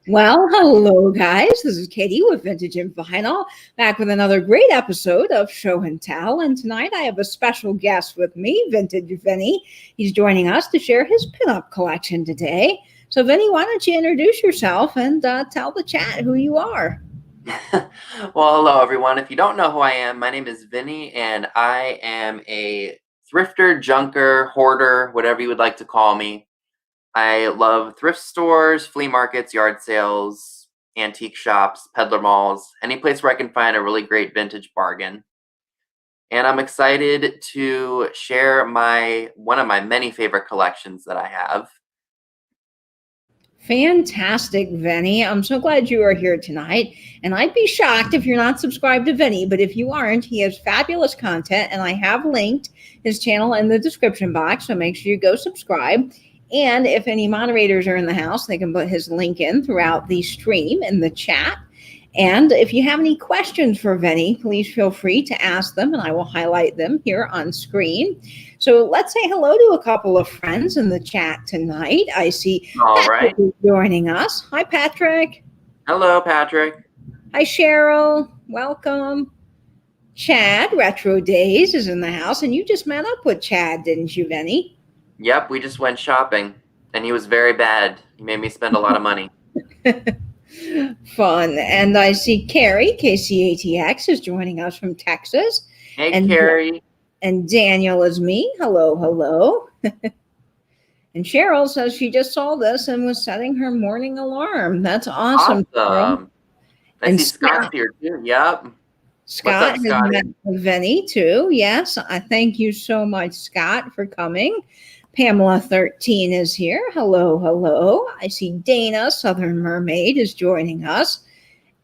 Well, hello, guys. This is Katie with Vintage and Vinyl, back with another great episode of Show and Tell. And tonight I have a special guest with me, Vintage Vinny. He's joining us to share his pinup collection today. So, Vinny, why don't you introduce yourself and tell the chat who you are? Well, hello, everyone. If you don't know who I am, my name is Vinny, and I am a thrifter, junker, hoarder, whatever you would like to call me. I love thrift stores, flea markets, yard sales, antique shops, peddler malls, any place where I can find a really great vintage bargain. And I'm excited to share one of my many favorite collections that I have. Fantastic, Vinny. I'm so glad you are here tonight. And I'd be shocked if you're not subscribed to Vinny, but if you aren't, he has fabulous content, and I have linked his channel in the description box, so make sure you go subscribe. And if any moderators are in the house, they can put his link in throughout the stream in the chat. And if you have any questions for Vinny, please feel free to ask them, and I will highlight them here on screen. So let's say hello to a couple of friends in the chat tonight. I see Patrick is joining us. Hi, Patrick. Hello, Patrick. Hi, Cheryl. Welcome. Chad, Retro Days, is in the house, and you just met up with Chad, didn't you, Vinny? Yep, we just went shopping, and he was very bad. He made me spend a lot of money. Fun. And I see Carrie, KCATX, is joining us from Texas. Hey, Carrie. And Daniel is me. Hello, hello. And Cheryl says she just saw this and was setting her morning alarm. That's awesome. I see Scott's here too. Yep. Scott has met Vinny too. Yes. I thank you so much, Scott, for coming. Pamela 13 is here. Hello, hello. I see Dana, Southern Mermaid, is joining us.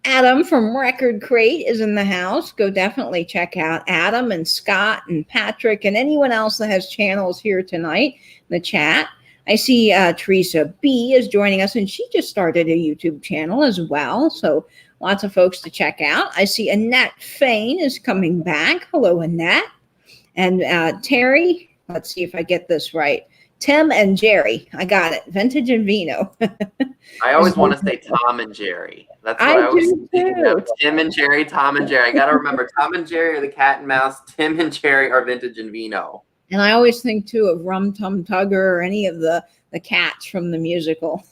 Adam from Record Crate is in the house. Go definitely check out Adam and Scott and Patrick and anyone else that has channels here tonight in the chat. I see Teresa B is joining us, and she just started a YouTube channel as well. So lots of folks to check out. I see Annette Fain is coming back. Hello, Annette. And Terry, let's see if I get this right. Tim and Jerry. I got it. Vintage and Vino. I always want to say Tom and Jerry. That's what I always think of. Tim and Jerry, Tom and Jerry. I got to remember, Tom and Jerry are the cat and mouse. Tim and Jerry are Vintage and Vino. And I always think, too, of Rum Tum Tugger or any of the cats from the musical.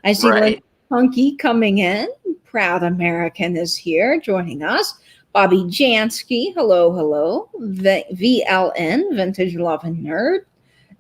I see Lynn Punky coming in. Proud American is here joining us. Bobby Jansky, hello, hello. VLN, Vintage Love and Nerd.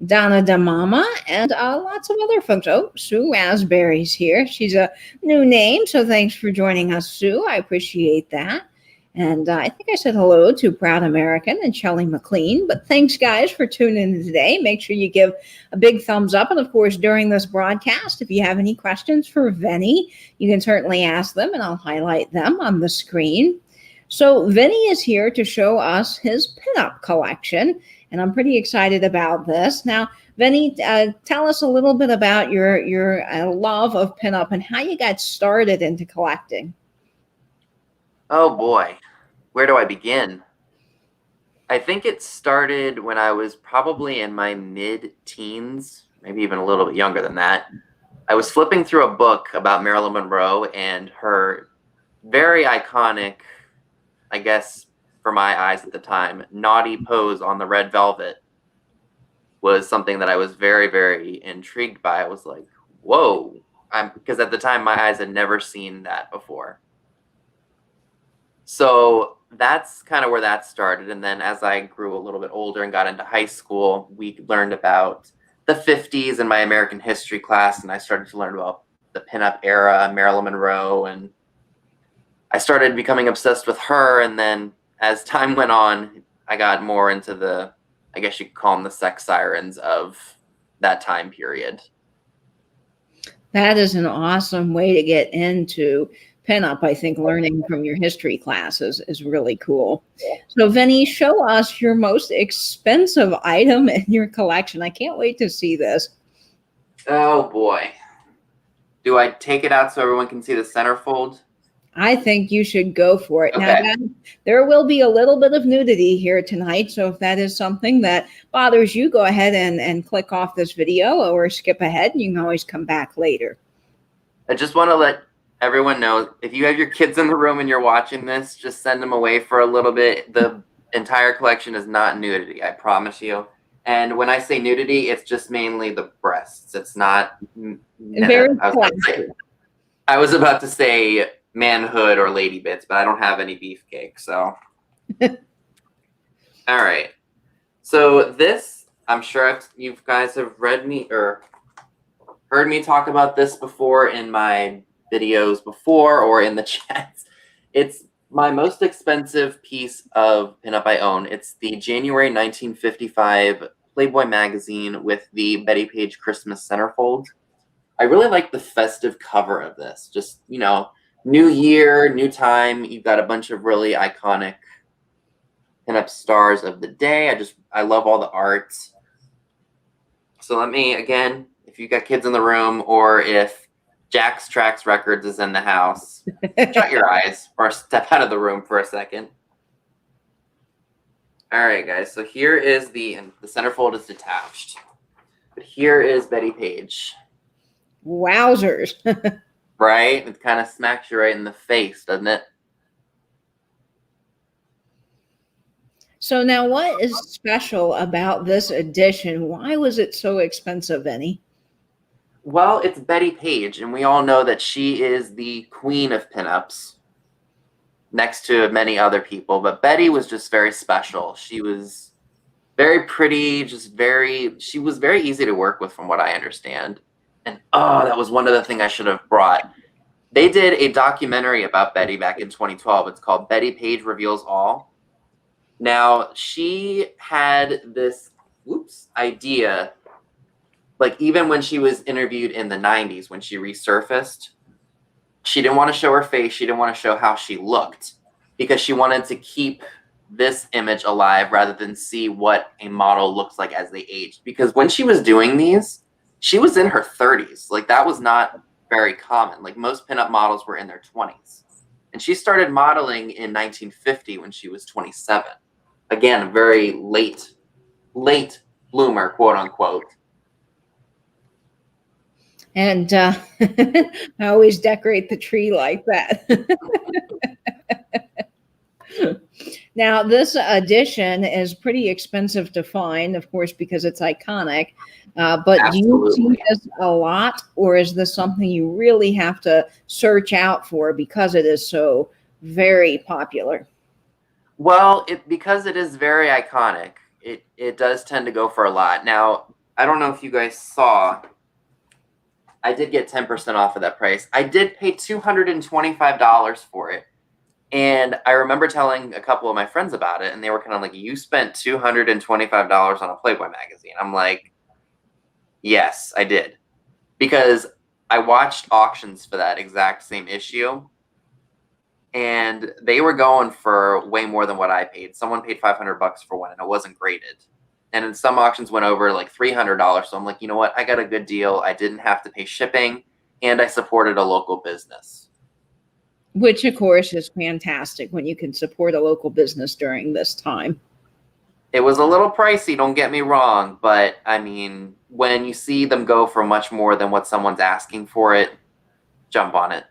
Donna DeMama, and lots of other folks. Oh, Sue Raspberry's here. She's a new name, so thanks for joining us, Sue. I appreciate that. And I think I said hello to Proud American and Shelley McLean. But thanks, guys, for tuning in today. Make sure you give a big thumbs up. And, of course, during this broadcast, if you have any questions for Vinny, you can certainly ask them, and I'll highlight them on the screen. So Vinny is here to show us his pinup collection, and I'm pretty excited about this. Now, Vinny, tell us a little bit about your love of pinup and how you got started into collecting. Oh, boy. Where do I begin? I think it started when I was probably in my mid-teens, maybe even a little bit younger than that. I was flipping through a book about Marilyn Monroe and her very iconic, I guess, for my eyes at the time, naughty pose on the red velvet was something that I was very, very intrigued by. I was like, whoa, because at the time my eyes had never seen that before. So that's kind of where that started. And then as I grew a little bit older and got into high school, we learned about the 50s in my American history class, and I started to learn about the pinup era, Marilyn Monroe, and I started becoming obsessed with her. And then as time went on, I got more into the, I guess you could call them the sex sirens of that time period. That is an awesome way to get into pinup. I think learning from your history classes is really cool. So Vinny, show us your most expensive item in your collection. I can't wait to see this. Oh boy. Do I take it out so everyone can see the centerfold? I think you should go for it. Okay. Now, there will be a little bit of nudity here tonight, so if that is something that bothers you, go ahead and click off this video or skip ahead, and you can always come back later. I just want to let everyone know, if you have your kids in the room and you're watching this, just send them away for a little bit. The entire collection is not nudity, I promise you. And when I say nudity, it's just mainly the breasts. It's not. Very classic. I was about to say manhood or lady bits, but I don't have any beefcake, so. All right. So this, I'm sure you guys have read me or heard me talk about this before in my videos before or in the chats. It's my most expensive piece of pinup I own. It's the January 1955 Playboy magazine with the Betty Page Christmas centerfold. I really like the festive cover of this. Just, you know, new year, new time. You've got a bunch of really iconic pinup stars of the day. I love all the art. So let me, again, if you got kids in the room or if Jack's Tracks Records is in the house, shut your eyes or step out of the room for a second. All right, guys. So here is the centerfold is detached. But here is Betty Page. Wowzers. Right? It kind of smacks you right in the face, doesn't it? So now what is special about this edition? Why was it so expensive, Vinny? Well, it's Betty Page, and we all know that she is the queen of pinups next to many other people. But Betty was just very special. She was very pretty, she was very easy to work with from what I understand. And that was one other thing I should have brought. They did a documentary about Betty back in 2012. It's called Betty Page Reveals All. Now, she had this idea, like even when she was interviewed in the 90s, when she resurfaced, she didn't want to show her face. She didn't want to show how she looked because she wanted to keep this image alive rather than see what a model looks like as they aged. Because when she was doing these, she was in her 30s. Like that was not very common. Like most pinup models were in their 20s. And she started modeling in 1950 when she was 27. Again, a very late bloomer, quote unquote. And I always decorate the tree like that. Now, this edition is pretty expensive to find, of course, because it's iconic. But Absolutely. Do you see this a lot, or is this something you really have to search out for because it is so very popular? Well, because it is very iconic, it does tend to go for a lot. Now, I don't know if you guys saw, I did get 10% off of that price. I did pay $225 for it. And I remember telling a couple of my friends about it, and they were kind of like, you spent $225 on a Playboy magazine. I'm like, yes, I did. Because I watched auctions for that exact same issue, and they were going for way more than what I paid. Someone paid $500 for one, and it wasn't graded. And in some auctions went over like $300. So I'm like, you know what? I got a good deal. I didn't have to pay shipping, and I supported a local business. Which, of course, is fantastic when you can support a local business during this time. It was a little pricey, don't get me wrong, but I mean, when you see them go for much more than what someone's asking for it, jump on it.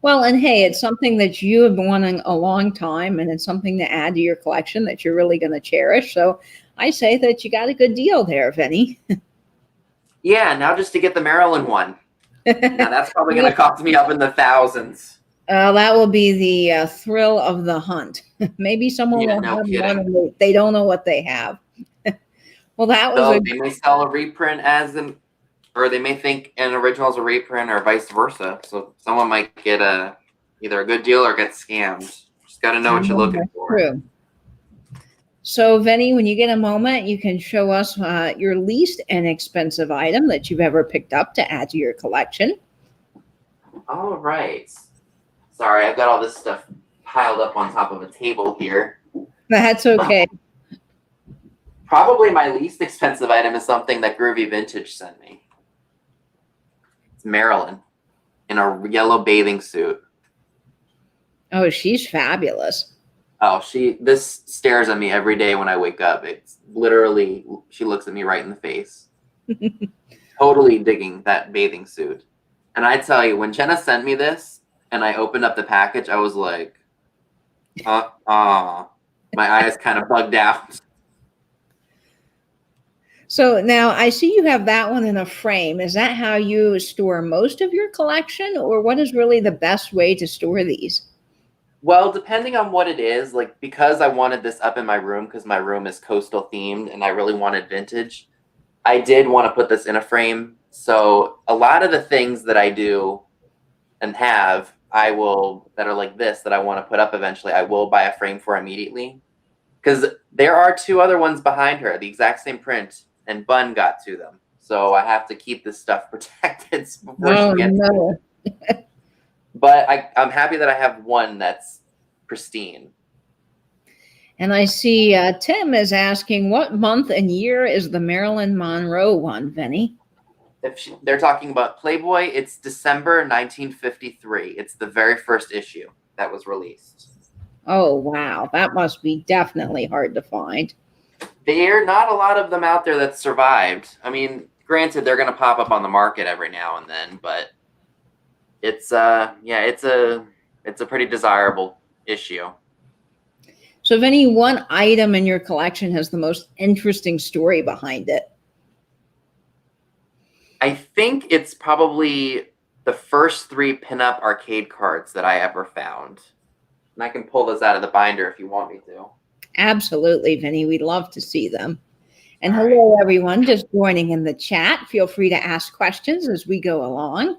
Well, and hey, it's something that you have been wanting a long time, and it's something to add to your collection that you're really going to cherish. So I say that you got a good deal there, Vinny. Yeah, now just to get the Maryland one. Now that's probably going to cost me up in the thousands. That will be the thrill of the hunt. Maybe someone will have one and they don't know what they have. Well, that was they may sell a reprint or they may think an original is a reprint or vice versa. So someone might get either a good deal or get scammed. Just got to know what you're looking for. True. So, Vinny, when you get a moment, you can show us your least inexpensive item that you've ever picked up to add to your collection. All right. Sorry, I've got all this stuff piled up on top of a table here. That's okay. Probably my least expensive item is something that Groovy Vintage sent me. It's Marilyn in a yellow bathing suit. Oh, she's fabulous. Oh, this stares at me every day when I wake up. It's literally, she looks at me right in the face. Totally digging that bathing suit. And I tell you, when Jenna sent me this and I opened up the package, I was like, my eyes kind of bugged out. So now I see you have that one in a frame. Is that how you store most of your collection, or what is really the best way to store these? Well, depending on what it is, like because I wanted this up in my room because my room is coastal themed and I really wanted vintage, I did want to put this in a frame. So a lot of the things that I do and have, that are like this that I want to put up eventually, I will buy a frame for immediately. Because there are two other ones behind her, the exact same print, and Bun got to them. So I have to keep this stuff protected before she gets no. it. But I'm happy that I have one that's pristine. And I see Tim is asking, what month and year is the Marilyn Monroe one, Vinny? If they're talking about Playboy, it's December 1953. It's the very first issue that was released. Oh, wow. That must be definitely hard to find. There are not a lot of them out there that survived. I mean, granted, they're going to pop up on the market every now and then, but it's it's a pretty desirable issue. So if any one item in your collection has the most interesting story behind it? I think it's probably the first 3 pinup arcade cards that I ever found. And I can pull those out of the binder if you want me to. Absolutely, Vinny. We'd love to see them. And hello, everyone, just joining in the chat. Feel free to ask questions as we go along.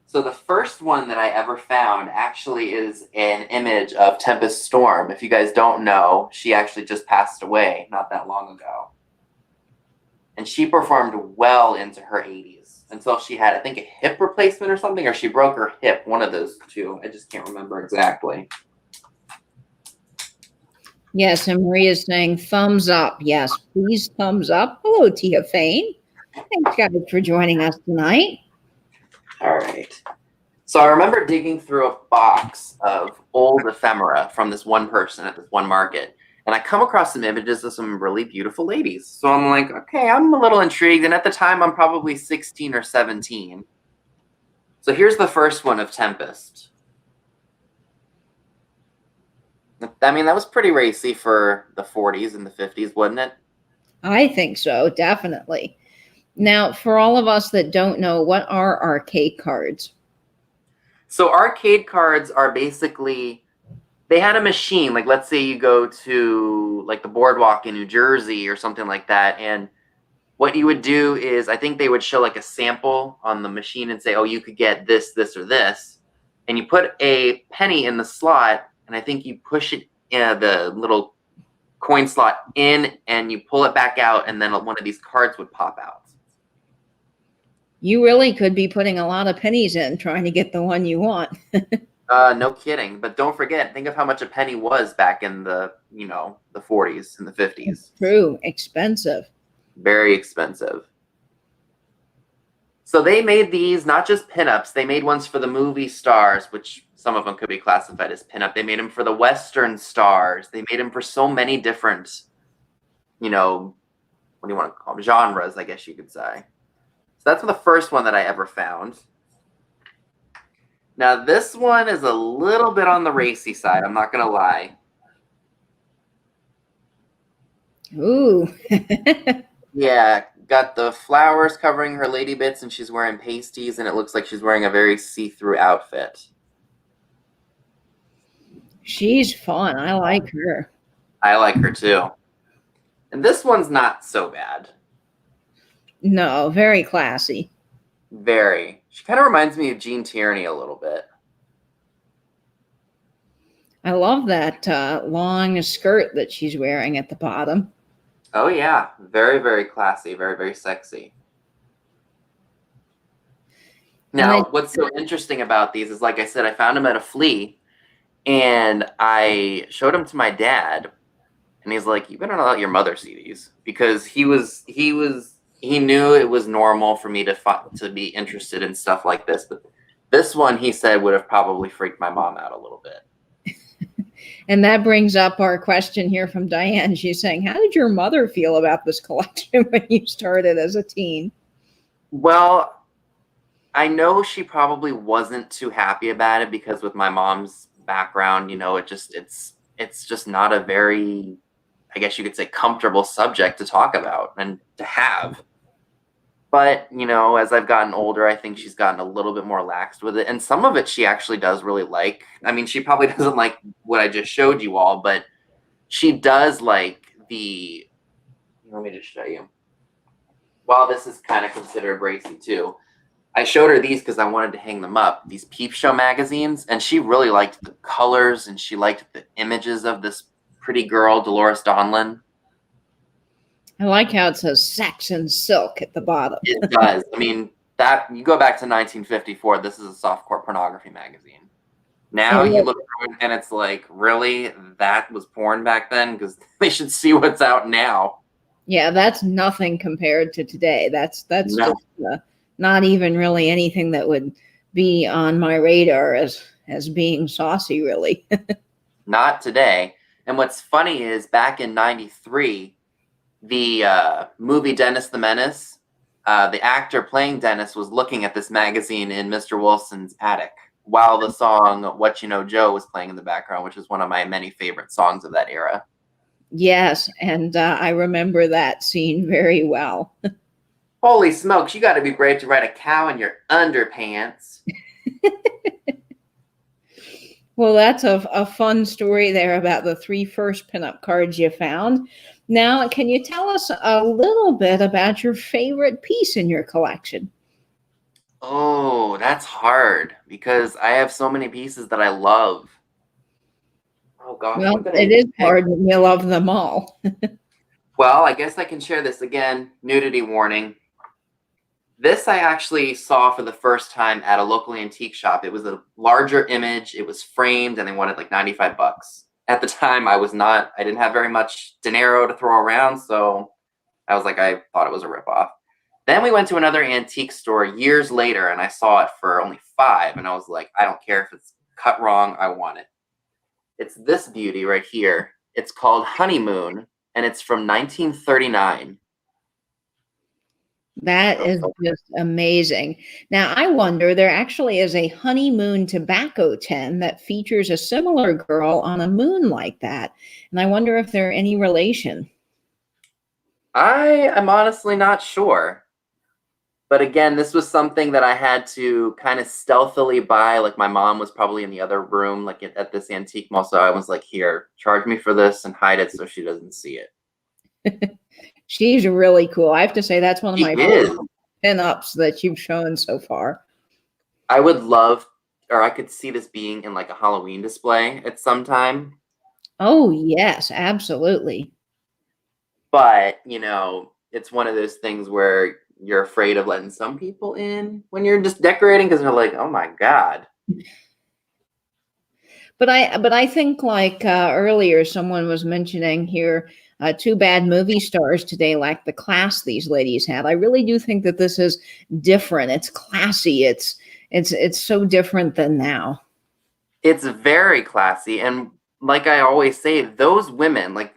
So the first one that I ever found actually is an image of Tempest Storm. If you guys don't know, she actually just passed away not that long ago. And she performed well into her 80s until she had, I think, a hip replacement or something, or she broke her hip, one of those two. I just can't remember exactly. Yes, and Maria is saying thumbs up. Yes, please thumbs up. Hello, Tia Fane. Thanks, guys, for joining us tonight. All right. So I remember digging through a box of old ephemera from this one person at this one market. And I come across some images of some really beautiful ladies. So I'm like, okay, I'm a little intrigued. And at the time, I'm probably 16 or 17. So here's the first one of Tempest. I mean, that was pretty racy for the 40s and the 50s, wasn't it? I think so, definitely. Now, for all of us that don't know, what are arcade cards? So arcade cards are basically, they had a machine. Like, let's say you go to like the boardwalk in New Jersey or something like that. And what you would do is, I think they would show like a sample on the machine and say, oh, you could get this, this, or this. And you put a penny in the slot, and I think you push it in the little coin slot in, and you pull it back out, and then one of these cards would pop out. You really could be putting a lot of pennies in trying to get the one you want. No kidding. But don't forget, think of how much a penny was back in the 40s and the 50s. True. Expensive. Very expensive. So they made these not just pinups. They made ones for the movie stars, which some of them could be classified as pinup. They made them for the Western stars. They made them for so many different, what do you want to call them? Genres, I guess you could say. So that's the first one that I ever found. Now, this one is a little bit on the racy side. I'm not going to lie. Ooh. Yeah, got the flowers covering her lady bits, and she's wearing pasties, and it looks like she's wearing a very see-through outfit. She's fun. I like her. I like her, too. And this one's not so bad. No, very classy. Very. She kind of reminds me of Jean Tierney a little bit. I love that long skirt that she's wearing at the bottom. Oh, yeah. Very, very classy. Very, very sexy. Now, what's so interesting about these is, like I said, I found them at a flea, and I showed them to my dad, and he's like, you better not let your mother see these, because he knew it was normal for me to be interested in stuff like this, but this one, he said, would have probably freaked my mom out a little bit. And that brings up our question here from Diane. She's saying, how did your mother feel about this collection when you started as a teen? Well, I know she probably wasn't too happy about it because with my mom's background, it's just not a very, I guess you could say, comfortable subject to talk about and to have. But, as I've gotten older, I think she's gotten a little bit more laxed with it. And some of it she actually does really like. I mean, she probably doesn't like what I just showed you all, but she does like let me just show you. While this is kind of considered racy too, I showed her these because I wanted to hang them up, these Peep Show magazines, and she really liked the colors and she liked the images of this pretty girl, Dolores Donlin. I like how it says sex and silk at the bottom. It does. I mean, that you go back to 1954, this is a softcore pornography magazine. Now you look through it and it's like, really? That was porn back then? Because they should see what's out now. Yeah, that's nothing compared to today. That's No. just not even really anything that would be on my radar as being saucy, really. Not today. And what's funny is back in 93, the movie Dennis the Menace, the actor playing Dennis was looking at this magazine in Mr. Wilson's attic while the song What You Know Joe was playing in the background, which is one of my many favorite songs of that era. Yes, and I remember that scene very well. Holy smokes, you got to be brave to ride a cow in your underpants. Well, that's a fun story there about the 3 first pinup cards you found. Now, can you tell us a little bit about your favorite piece in your collection? Oh, that's hard because I have so many pieces that I love. Oh gosh, Well, what did I it is pick? hard when you love them all. Well, I guess I can share this again. Nudity warning. This I actually saw for the first time at a local antique shop. It was a larger image. It was framed and they wanted like 95 bucks. At the time, I didn't have very much dinero to throw around. So I was like, I thought it was a ripoff. Then we went to another antique store years later and I saw it for only 5. And I was like, I don't care if it's cut wrong. I want it. It's this beauty right here. It's called Honeymoon and it's from 1939. That is just amazing. Now, I wonder, there actually is a honeymoon tobacco tin that features a similar girl on a moon like that. And I wonder if they're any relation. I am honestly not sure. But again, this was something that I had to kind of stealthily buy. Like my mom was probably in the other room, like at this antique mall. So I was like, here, charge me for this and hide it so she doesn't see it. She's really cool. I have to say that's one of She my is. pinups that you've shown so far. I would love, or I could see this being in like a Halloween display at some time. Oh, yes, absolutely. But, it's one of those things where you're afraid of letting some people in when you're just decorating because they're like, oh my God. But I think like earlier, someone was mentioning here, 2 bad movie stars today lack the class these ladies have. I really do think that this is different. It's classy. It's so different than now. It's very classy. And like I always say, those women, like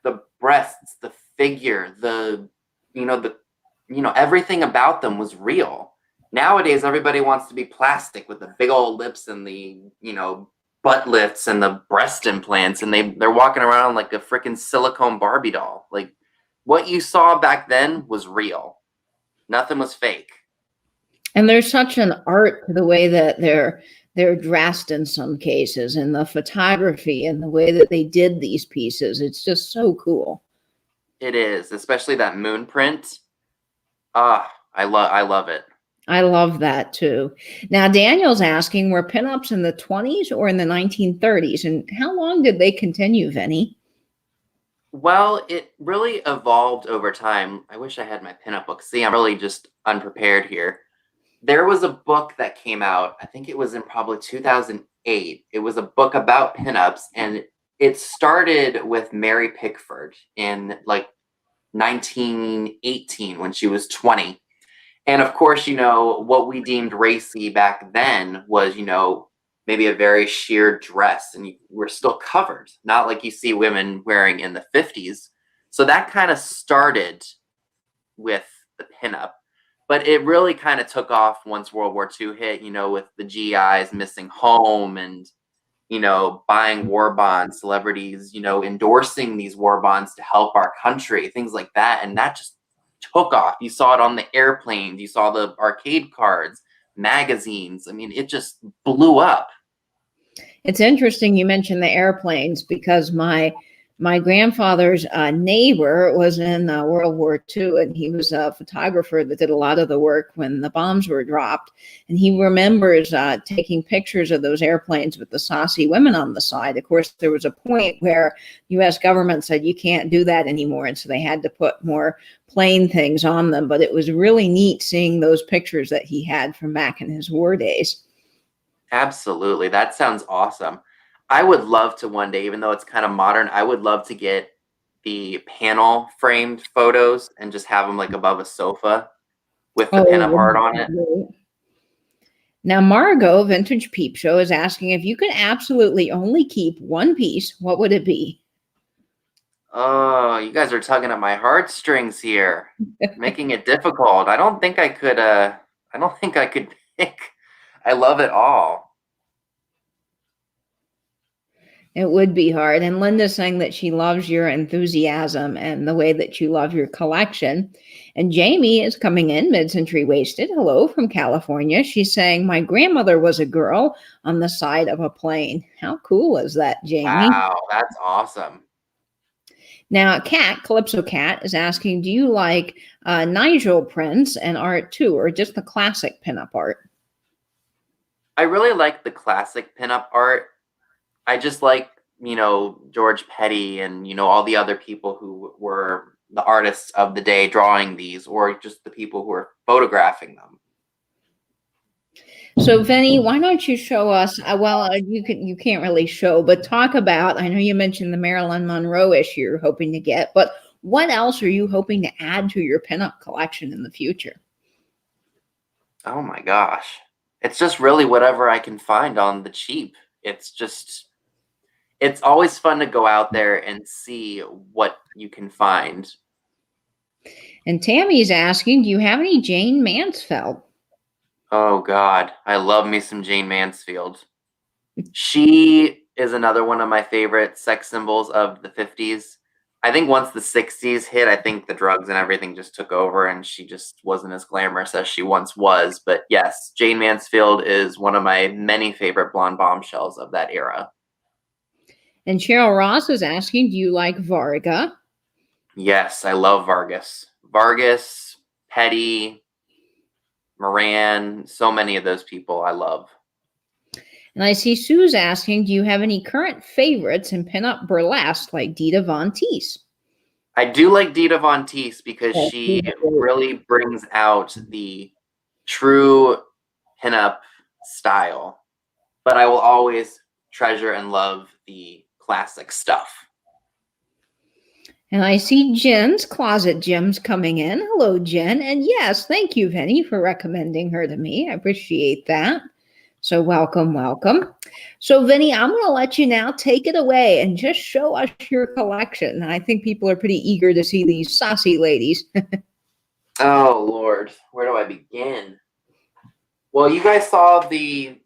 the breasts, the figure, everything about them was real. Nowadays, everybody wants to be plastic with the big old lips and the, butt lifts and the breast implants, and they're walking around like a freaking silicone Barbie doll. Like what you saw back then was real. Nothing was fake. And there's such an art to the way that they're dressed in some cases, and the photography and the way that they did these pieces. It's just so cool. It is, especially that moon print. I love it. I love that too. Now, Daniel's asking, were pinups in the 20s or in the 1930s? And how long did they continue, Vinny? Well, it really evolved over time. I wish I had my pinup book. See, I'm really just unprepared here. There was a book that came out, I think it was in probably 2008. It was a book about pinups, and it started with Mary Pickford in like 1918 when she was 20. And of course, what we deemed racy back then was, maybe a very sheer dress and we're still covered, not like you see women wearing in the 50s. So that kind of started with the pinup. But it really kind of took off once World War II hit, with the GIs missing home and, buying war bonds, celebrities, endorsing these war bonds to help our country, things like that. And that just took off. You saw it on the airplanes, you saw the arcade cards, magazines. I mean, it just blew up. It's interesting you mentioned the airplanes because my grandfather's neighbor was in World War II, and he was a photographer that did a lot of the work when the bombs were dropped. And he remembers taking pictures of those airplanes with the saucy women on the side. Of course, there was a point where U.S. government said you can't do that anymore, and so they had to put more plain things on them. But it was really neat seeing those pictures that he had from back in his war days. Absolutely. That sounds awesome. I would love to one day, even though it's kind of modern, I would love to get the panel framed photos and just have them like above a sofa with the pinup art on it. Now, Margot, Vintage Peep Show, is asking if you could absolutely only keep one piece, what would it be? Oh, you guys are tugging at my heartstrings here, making it difficult. I don't think I could pick. I love it all. It would be hard. And Linda's saying that she loves your enthusiasm and the way that you love your collection. And Jamie is coming in, mid-century wasted. Hello from California. She's saying, my grandmother was a girl on the side of a plane. How cool is that, Jamie? Wow, that's awesome. Now, Calypso Cat, is asking, do you like Nigel prints and art too, or just the classic pinup art? I really like the classic pinup art. I just like, George Petty and, all the other people who were the artists of the day drawing these, or just the people who are photographing them. So, Vinny, why don't you show us, you can't really show, but talk about, I know you mentioned the Marilyn Monroe issue you're hoping to get, but what else are you hoping to add to your pinup collection in the future? Oh my gosh. It's just really whatever I can find on the cheap. It's always fun to go out there and see what you can find. And Tammy's asking, do you have any Jane Mansfield? Oh God, I love me some Jane Mansfield. She is another one of my favorite sex symbols of the 50s. I think once the 60s hit, I think the drugs and everything just took over and she just wasn't as glamorous as she once was. But yes, Jane Mansfield is one of my many favorite blonde bombshells of that era. And Cheryl Ross is asking, do you like Varga? Yes, I love Vargas. Vargas, Petty, Moran, so many of those people I love. And I see Sue's asking, do you have any current favorites in pinup burlesque like Dita Von Teese? I do like Dita Von Teese because she really brings out the true pinup style. But I will always treasure and love the classic stuff. And I see Jen's Closet Gems coming in. Hello, Jen. And yes, thank you, Vinny, for recommending her to me. I appreciate that. So welcome, welcome. So Vinny, I'm going to let you now take it away and just show us your collection. I think people are pretty eager to see these saucy ladies. Oh, Lord. Where do I begin? Well, you guys saw the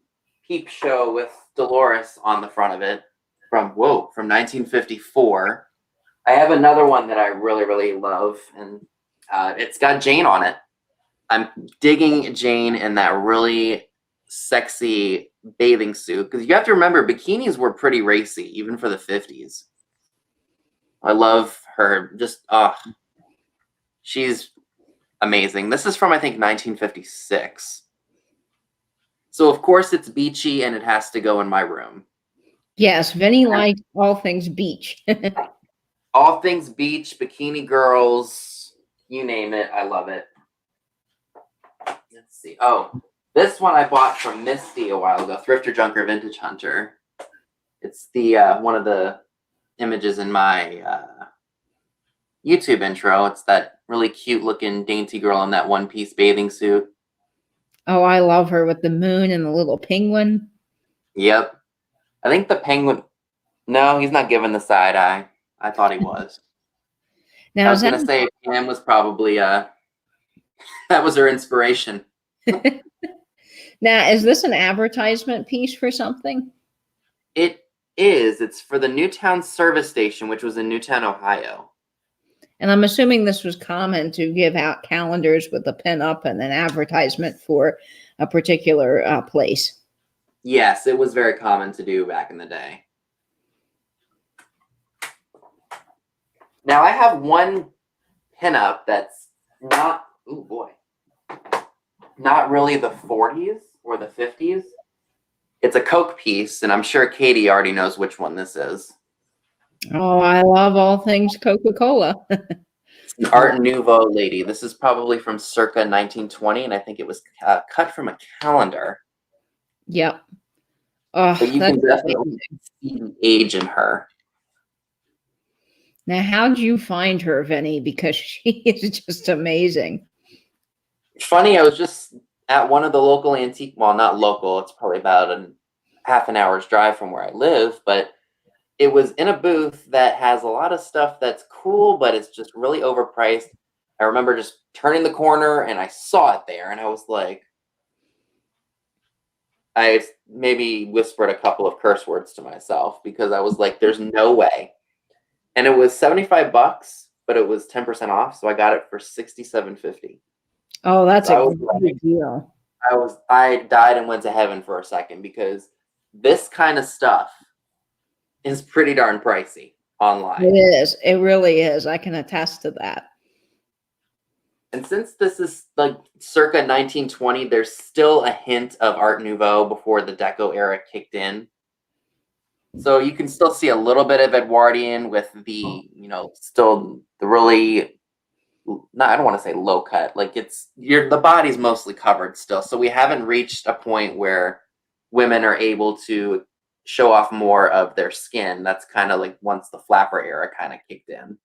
Peep Show with Dolores on the front of it from 1954. I have another one that I really, really love, and it's got Jane on it. I'm digging Jane in that really sexy bathing suit, because you have to remember, bikinis were pretty racy, even for the 50s. I love her. She's amazing. This is from, I think, 1956. So, of course, it's beachy, and it has to go in my room. Yes, Vinny likes all things beach. All things beach, bikini girls, you name it. I love it. Let's see. Oh, this one I bought from Misty a while ago, Thrifter Junker Vintage Hunter. It's the one of the images in my YouTube intro. It's that really cute looking dainty girl in that one-piece bathing suit. Oh, I love her with the moon and the little penguin. Yep. I think the penguin... No, he's not giving the side eye. I thought he was. Now, I was going to say Pam was probably That was her inspiration. Now, is this an advertisement piece for something? It is. It's for the Newtown service station, which was in Newtown, Ohio. And I'm assuming this was common to give out calendars with a pin-up and an advertisement for a particular place. Yes, it was very common to do back in the day. Now I have one pinup that's not, oh boy, not really the 40s or the 50s. It's a Coke piece, and I'm sure Katie already knows which one this is. Oh, I love all things Coca-Cola. It's an Art Nouveau lady. This is probably from circa 1920, and I think it was cut from a calendar. Yep. Oh, but you can definitely see the age in her. Now, how'd you find her, Vinny? Because she is just amazing. Funny, I was just at one of the local antique, well, not local, it's probably about a half an hour's drive from where I live, but it was in a booth that has a lot of stuff that's cool, but it's just really overpriced. I remember just turning the corner and I saw it there, and I was like, I maybe whispered a couple of curse words to myself because I was like, there's no way. And it was $75, but it was 10% off, so I got it for $67.50. Oh, that's So a good deal. I died and went to heaven for a second because this kind of stuff is pretty darn pricey online. It is. It really is. I can attest to that. And since this is like circa 1920, there's still a hint of Art Nouveau before the Deco era kicked in. So you can still see a little bit of Edwardian with the, still the really, I don't want to say low cut, like the body's mostly covered still. So we haven't reached a point where women are able to show off more of their skin. That's kind of like once the flapper era kind of kicked in.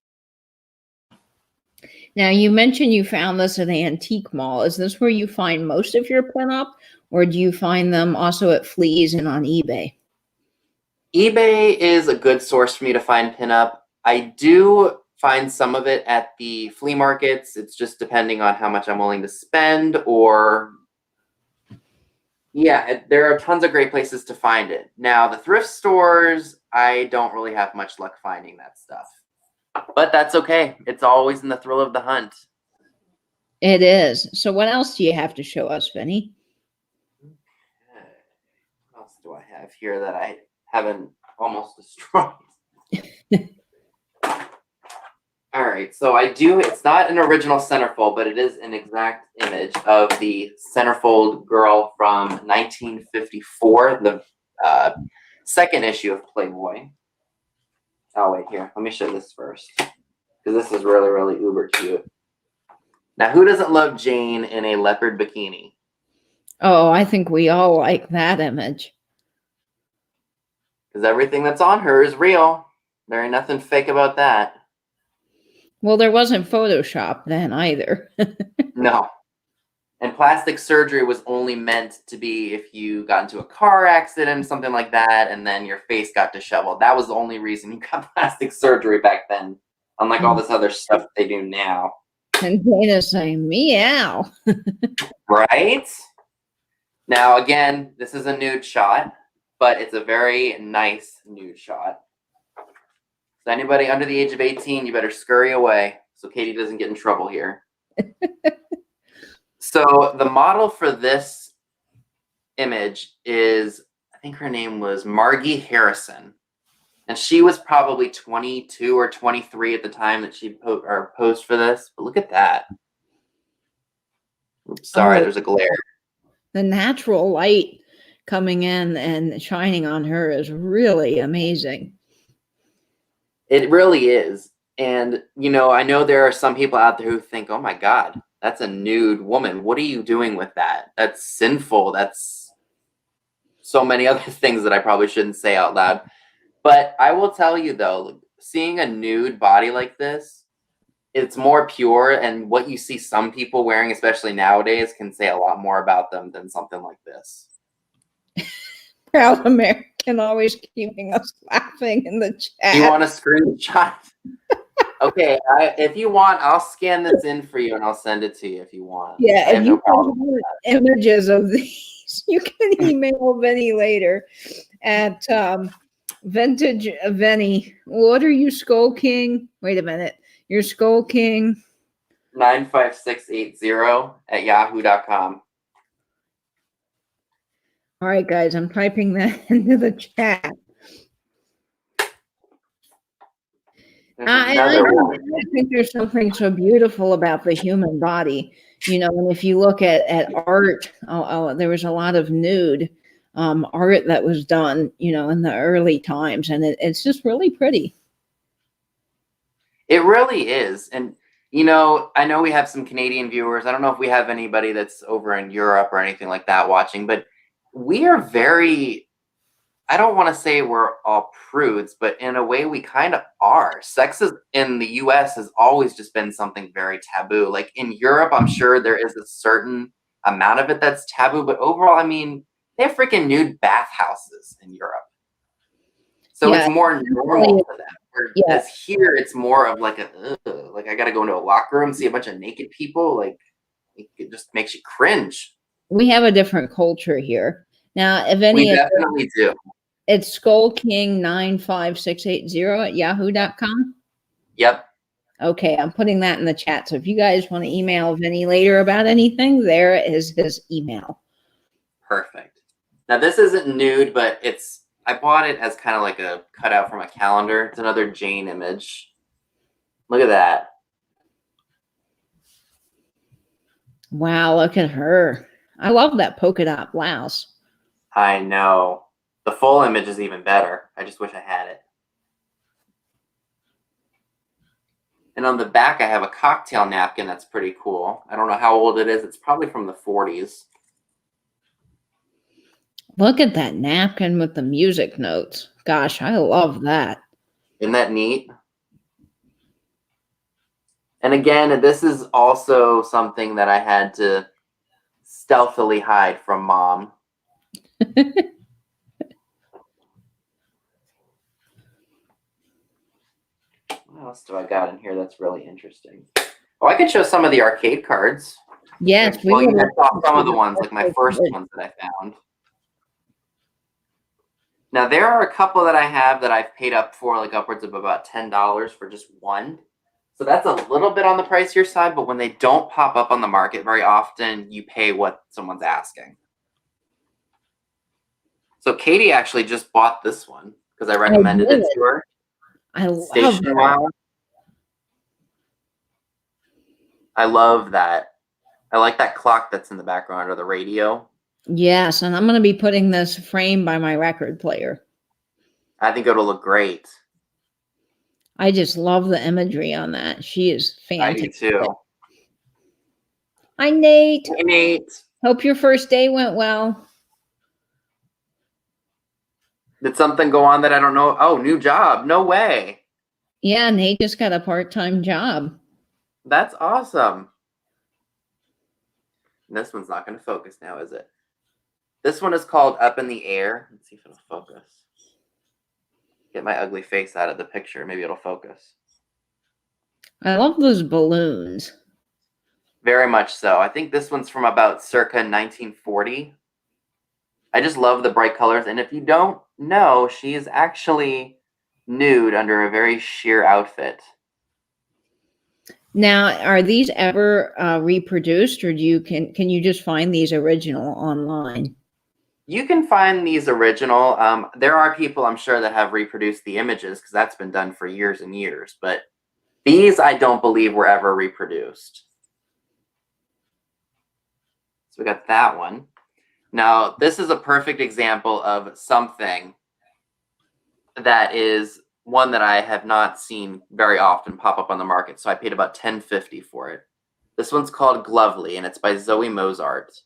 Now, you mentioned you found this at an antique mall. Is this where you find most of your pinup, or do you find them also at Fleas and on eBay? eBay is a good source for me to find pinup. I do find some of it at the flea markets. It's just depending on how much I'm willing to spend, or yeah, there are tons of great places to find it. Now, the thrift stores, I don't really have much luck finding that stuff. But that's okay. It's always in the thrill of the hunt. It is. So what else do you have to show us, Vinny? Okay. What else do I have here that I haven't almost destroyed? All right, so I do, it's not an original centerfold, but it is an exact image of the centerfold girl from 1954, the second issue of Playboy. Oh, wait, here, let me show this first, because this is really, really uber cute. Now, who doesn't love Jane in a leopard bikini? Oh, I think we all like that image. Because everything that's on her is real. There ain't nothing fake about that. Well, there wasn't Photoshop then either. No. And plastic surgery was only meant to be if you got into a car accident, something like that, and then your face got disheveled. That was the only reason you got plastic surgery back then, unlike all this other stuff they do now. And Dana's saying, meow. Right? Now, again, this is a nude shot, but it's a very nice nude shot. So anybody under the age of 18, you better scurry away so Katie doesn't get in trouble here. So the model for this image is, I think her name was Margie Harrison. And she was probably 22 or 23 at the time that she posed for this. But look at that. Oops, sorry, there's a glare. The natural light coming in and shining on her is really amazing. It really is. And, I know there are some people out there who think, oh my God, that's a nude woman. What are you doing with that? That's sinful. That's so many other things that I probably shouldn't say out loud. But I will tell you, though, seeing a nude body like this, it's more pure. And what you see some people wearing, especially nowadays, can say a lot more about them than something like this. Proud American, always keeping us laughing in the chat. You want a screenshot? Okay, if you want, I'll scan this in for you and I'll send it to you if you want. Yeah, I if have you no problem. want images of these, you can email Vinny later at Vintage Vinny. What are you, Skull King? Wait a minute. You're Skull King 95680 @yahoo.com. All right, guys, I'm typing that into the chat. I think there's something so beautiful about the human body, and if you look at art, there was a lot of nude art that was done, in the early times, and it's just really pretty. It really is. And, I know we have some Canadian viewers. I don't know if we have anybody that's over in Europe or anything like that watching, but we are very, I don't want to say we're all prudes, but in a way we kind of are. Sex in the US has always just been something very taboo. Like in Europe, I'm sure there is a certain amount of it that's taboo, but overall, I mean, they have freaking nude bathhouses in Europe. So it's more normal to them. Whereas here, it's more of like like I got to go into a locker room, see a bunch of naked people. Like it just makes you cringe. We have a different culture here. Now, if we definitely do. It's Skull King 95680 at yahoo.com. Yep. Okay, I'm putting that in the chat. So if you guys want to email Vinny later about anything, there is his email. Perfect. Now this isn't nude, but I bought it as kind of like a cutout from a calendar. It's another Jane image. Look at that. Wow, look at her. I love that polka dot blouse. I know. The full image is even better. I just wish I had it. And on the back, I have a cocktail napkin that's pretty cool. I don't know how old it is. It's probably from the 40s. Look at that napkin with the music notes. Gosh, I love that. Isn't that neat? And again, this is also something that I had to stealthily hide from Mom. What else do I got in here that's really interesting? Oh, I could show some of the arcade cards. Yes. Well, you saw some of the ones, like my first ones that I found. Now, there are a couple that I have that I've paid up for, like upwards of about $10 for just one. So that's a little bit on the pricier side, but when they don't pop up on the market very often, you pay what someone's asking. So Katie actually just bought this one because I recommended it to her. I love that. I love that. I like that clock that's in the background or the radio. Yes, and I'm going to be putting this framed by my record player. I think it'll look great. I just love the imagery on that. She is fantastic. I do too. Hi, Nate. Hey, Nate. Hope your first day went well. Did something go on that I don't know? Oh, new job. No way. Yeah, Nate just got a part-time job. That's awesome. This one's not going to focus now, is it? This one is called Up in the Air. Let's see if it'll focus. Get my ugly face out of the picture. Maybe it'll focus. I love those balloons. Very much so. I think this one's from about circa 1940. I just love the bright colors. And if you don't know, she is actually nude under a very sheer outfit. Now, are these ever reproduced, or can you just find these original online? You can find these original. There are people, I'm sure, that have reproduced the images because that's been done for years and years. But these, I don't believe, were ever reproduced. So we got that one. Now, this is a perfect example of something that is one that I have not seen very often pop up on the market. So I paid about $10.50 for it. This one's called Glovely, and it's by Zoe Mozart.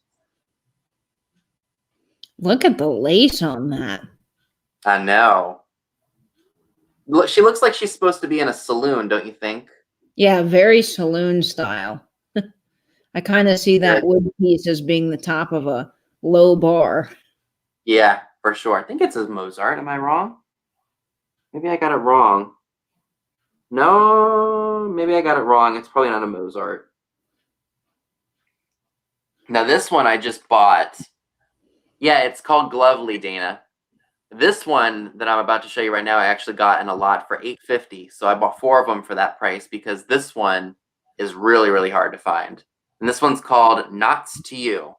Look at the lace on that. I know. Look, she looks like she's supposed to be in a saloon, don't you think? Yeah, very saloon style. I kind of see that wood piece as being the top of a low bar. Yeah, for sure. I think it says Mozart. Am I wrong? Maybe I got it wrong. No, maybe I got it wrong. It's probably not a Mozart. Now this one I just bought. Yeah, it's called Glovely, Dana. This one that I'm about to show you right now, I actually got in a lot for $8.50. So I bought 4 of them for that price because this one is really, really hard to find. And this one's called Knots to You.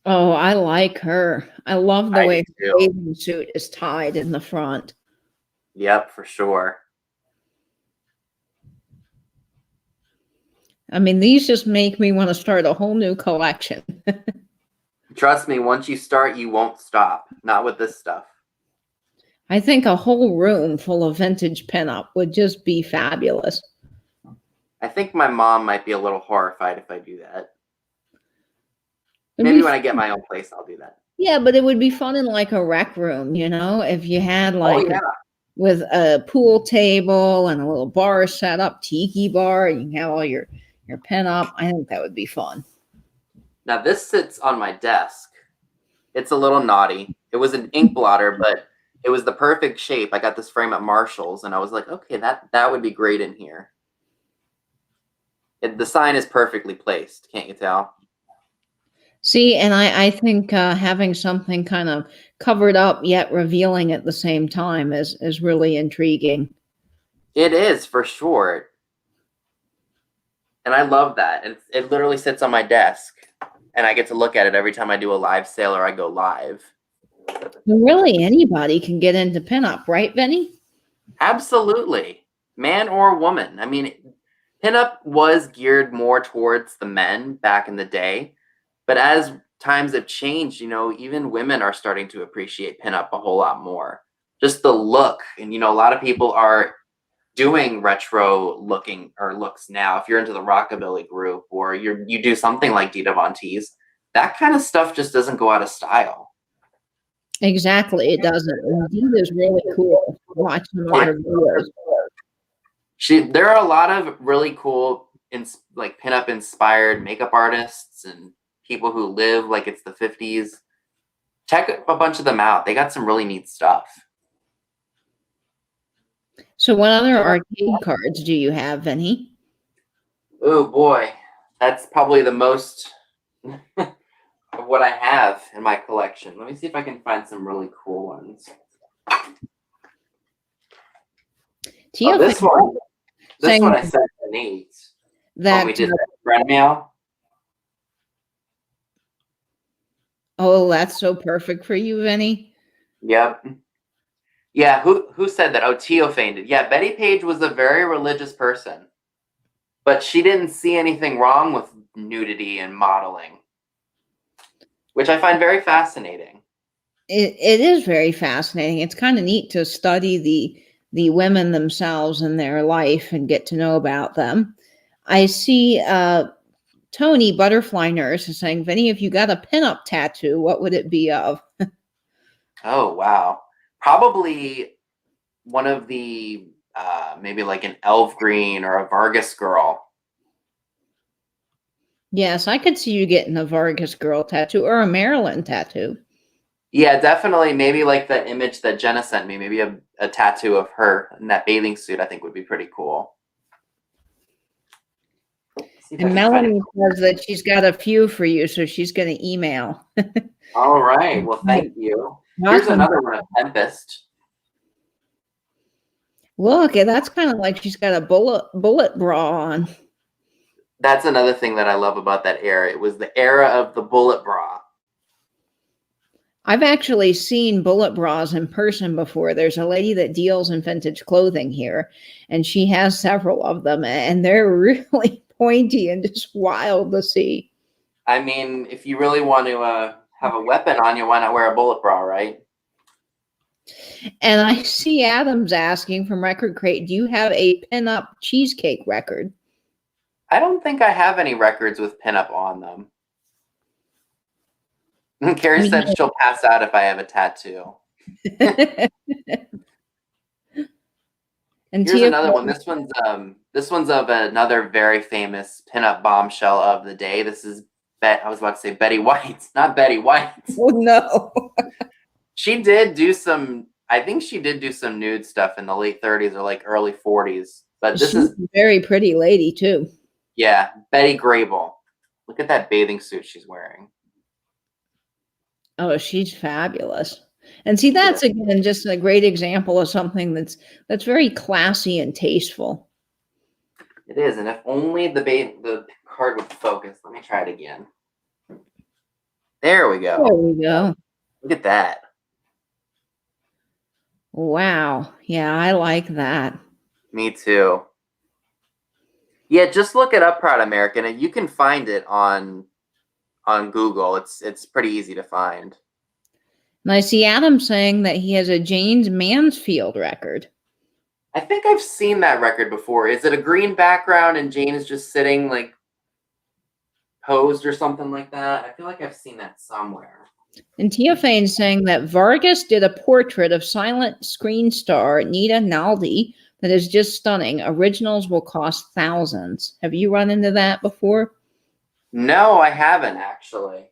Oh, I like her. I love the I way do her too. bathing suit is tied in the front. Yep, for sure. I mean, these just make me want to start a whole new collection. Trust me, once you start, you won't stop. Not with this stuff. I think a whole room full of vintage pinup would just be fabulous. I think my mom might be a little horrified if I do that. It'd Maybe be when I fun. get my own place, I'll do that. Yeah, but it would be fun in like a rec room, if you had Oh, like yeah. with a pool table and a little bar set up, tiki bar, and you can have all your pinup. I think that would be fun. Now, this sits on my desk. It's a little naughty. It was an ink blotter, but it was the perfect shape. I got this frame at Marshall's, and I was like, okay, that would be great in here. The sign is perfectly placed. Can't you tell? See, and I think having something kind of covered up yet revealing at the same time is really intriguing. It is, for sure. And I love that. It literally sits on my desk, and I get to look at it every time I do a live sale or I go live. Really, anybody can get into pinup, right, Vinny? Absolutely. Man or woman. I mean, pinup was geared more towards the men back in the day. But as times have changed, even women are starting to appreciate pinup a whole lot more. Just the look. And, a lot of people are doing retro looking or looks now. If you're into the rockabilly group or you do something like Dita Von Teese, that kind of stuff just doesn't go out of style. Exactly, it doesn't. Indeed, is really cool watching all her videos. There are a lot of really cool like pinup inspired makeup artists and people who live like it's the 50s. Check a bunch of them out. They got some really neat stuff. So, what other arcade cards do you have, Vinny? Oh boy, that's probably the most of what I have in my collection. Let me see if I can find some really cool ones. Tia This one I sent to Nate when we did that friend mail. Oh, that's so perfect for you, Vinny. Yep. Yeah, who said that? Oh, Tio fainted. Yeah, Betty Page was a very religious person, but she didn't see anything wrong with nudity and modeling, which I find very fascinating. It is very fascinating. It's kind of neat to study the women themselves and their life and get to know about them. I see Tony Butterfly Nurse is saying, Vinny, if you got a pinup tattoo, what would it be of? Oh, wow. Probably one of the maybe like an elf green or a Vargas girl. Yes, I could see you getting a Vargas girl tattoo or a Marilyn tattoo. Yeah, definitely. Maybe like the image that Jenna sent me, maybe a tattoo of her in that bathing suit, I think would be pretty cool. And Melanie says that she's got a few for you, so she's going to email. All right. Well, thank you. Here's another one of Tempest. Look, that's kind of like she's got a bullet bra on. That's another thing that I love about that era. It was the era of the bullet bra. I've actually seen bullet bras in person before. There's a lady that deals in vintage clothing here, and she has several of them, and they're really pointy and just wild to see. I mean, if you really want to have a weapon on you, why not wear a bullet bra, right? And I see Adams asking from Record Crate, do you have a pinup cheesecake record? I don't think I have any records with pinup on them. Carrie said she'll pass out if I have a tattoo. And here's another one. This one's of another very famous pinup bombshell of the day. This is I was about to say Betty White, not Betty White. Oh no. She did do some I think she did do some nude stuff in the late 30s or like early 40s. But this She's is, a very pretty lady too. yeah, Betty Grable. Look at that bathing suit she's wearing. Oh, she's fabulous. And see, Look at that's again just a great example of something that's very classy and tasteful. it is, and if only the card would focus. Let me try it again. There we go. There we go. Look at that. Wow. Yeah, I like that. Me too. Yeah, just look it up, Proud American, and you can find it on Google. It's pretty easy to find. And I see Adam saying that he has a James Mansfield record. I think I've seen that record before. Is it a green background and Jane is just sitting like posed or something like that? I feel like I've seen that somewhere. And Tia Fane's saying that Vargas did a portrait of silent screen star Nita Naldi that is just stunning. Originals will cost thousands. Have you run into that before? No, I haven't actually.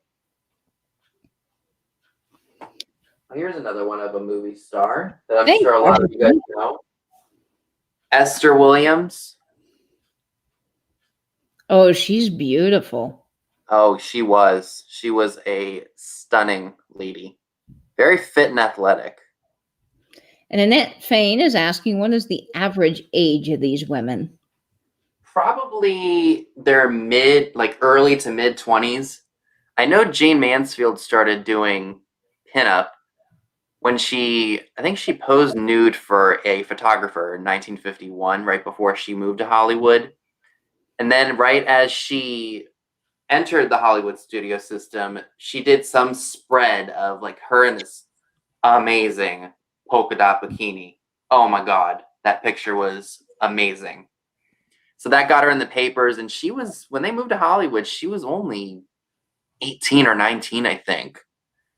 Oh, here's another one of a movie star that I'm sure a lot of you guys know. Esther Williams. Oh, she's beautiful. Oh, she was. She was a stunning lady. Very fit and athletic. And Annette Fane is asking, what is the average age of these women? Probably their early to mid 20s. I know Jane Mansfield started doing pinup when I think she posed nude for a photographer in 1951, right before she moved to Hollywood. And then right as she entered the Hollywood studio system, she did some spread of like her in this amazing polka dot bikini. Oh my God, that picture was amazing. So that got her in the papers, and when they moved to Hollywood, she was only 18 or 19, I think.